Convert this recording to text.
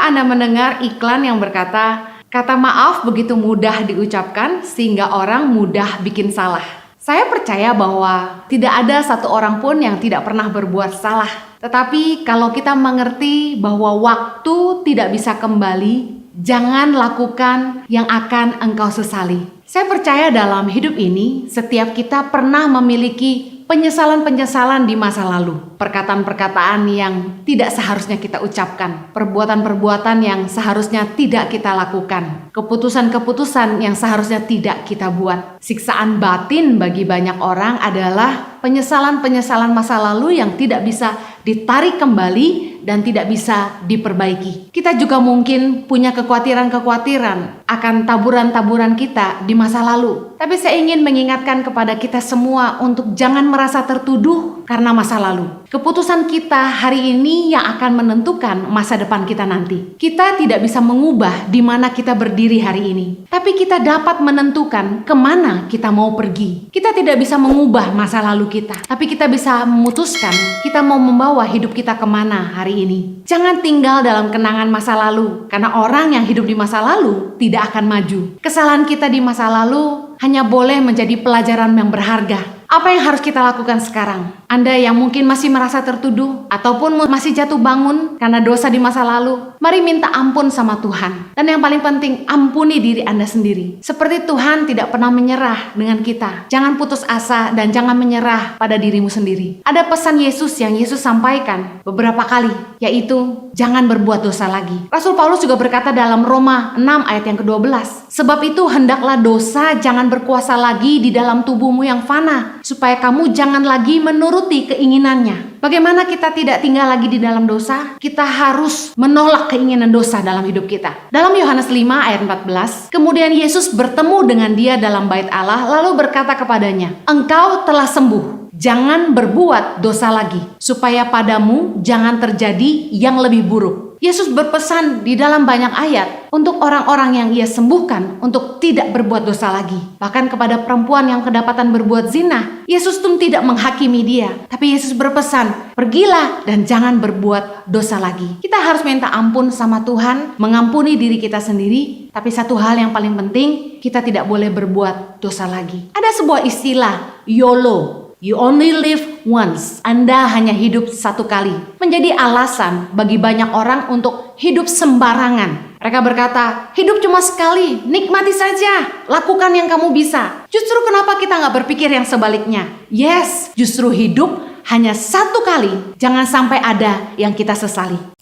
Pernahkah Anda mendengar iklan yang berkata, kata maaf begitu mudah diucapkan sehingga orang mudah bikin salah? Saya percaya bahwa tidak ada satu orang pun yang tidak pernah berbuat salah. Tetapi kalau kita mengerti bahwa waktu tidak bisa kembali, jangan lakukan yang akan engkau sesali. Saya percaya dalam hidup ini, setiap kita pernah memiliki penyesalan-penyesalan di masa lalu. Perkataan-perkataan yang tidak seharusnya kita ucapkan. Perbuatan-perbuatan yang seharusnya tidak kita lakukan. Keputusan-keputusan yang seharusnya tidak kita buat. Siksaan batin bagi banyak orang adalah penyesalan-penyesalan masa lalu yang tidak bisa ditarik kembali dan tidak bisa diperbaiki. Kita juga mungkin punya kekhawatiran-kekhawatiran akan taburan-taburan kita di masa lalu. Tapi saya ingin mengingatkan kepada kita semua untuk jangan merasa tertuduh karena masa lalu. Keputusan kita hari ini yang akan menentukan masa depan kita nanti. Kita tidak bisa mengubah di mana kita berdiri hari ini. Tapi kita dapat menentukan kemana kita mau pergi. Kita tidak bisa mengubah masa lalu kita. Tapi kita bisa memutuskan kita mau membawa hidup kita kemana hari ini. Jangan tinggal dalam kenangan masa lalu. Karena orang yang hidup di masa lalu tidak akan maju. Kesalahan kita di masa lalu hanya boleh menjadi pelajaran yang berharga. Apa yang harus kita lakukan sekarang? Anda yang mungkin masih merasa tertuduh ataupun masih jatuh bangun karena dosa di masa lalu, mari minta ampun sama Tuhan. Dan yang paling penting, ampuni diri Anda sendiri. Seperti Tuhan tidak pernah menyerah dengan kita. Jangan putus asa dan jangan menyerah pada dirimu sendiri. Ada pesan Yesus yang Yesus sampaikan beberapa kali, yaitu jangan berbuat dosa lagi. Rasul Paulus juga berkata dalam Roma 6 ayat yang ke-12, sebab itu hendaklah dosa jangan berkuasa lagi di dalam tubuhmu yang fana, supaya kamu jangan lagi menuruti keinginannya. Bagaimana kita tidak tinggal lagi di dalam dosa? Kita harus menolak keinginan dosa dalam hidup kita. Dalam Yohanes 5 ayat 14, kemudian Yesus bertemu dengan dia dalam bait Allah, lalu berkata kepadanya, engkau telah sembuh, jangan berbuat dosa lagi, supaya padamu jangan terjadi yang lebih buruk. Yesus berpesan di dalam banyak ayat untuk orang-orang yang ia sembuhkan untuk tidak berbuat dosa lagi. Bahkan kepada perempuan yang kedapatan berbuat zina, Yesus pun tidak menghakimi dia. Tapi Yesus berpesan, pergilah dan jangan berbuat dosa lagi. Kita harus minta ampun sama Tuhan, mengampuni diri kita sendiri. Tapi satu hal yang paling penting, kita tidak boleh berbuat dosa lagi. Ada sebuah istilah, YOLO. You only live once. Anda hanya hidup satu kali. Menjadi alasan bagi banyak orang untuk hidup sembarangan. Mereka berkata, hidup cuma sekali, nikmati saja, lakukan yang kamu bisa. Justru kenapa kita nggak berpikir yang sebaliknya? Yes, justru hidup hanya satu kali. Jangan sampai ada yang kita sesali.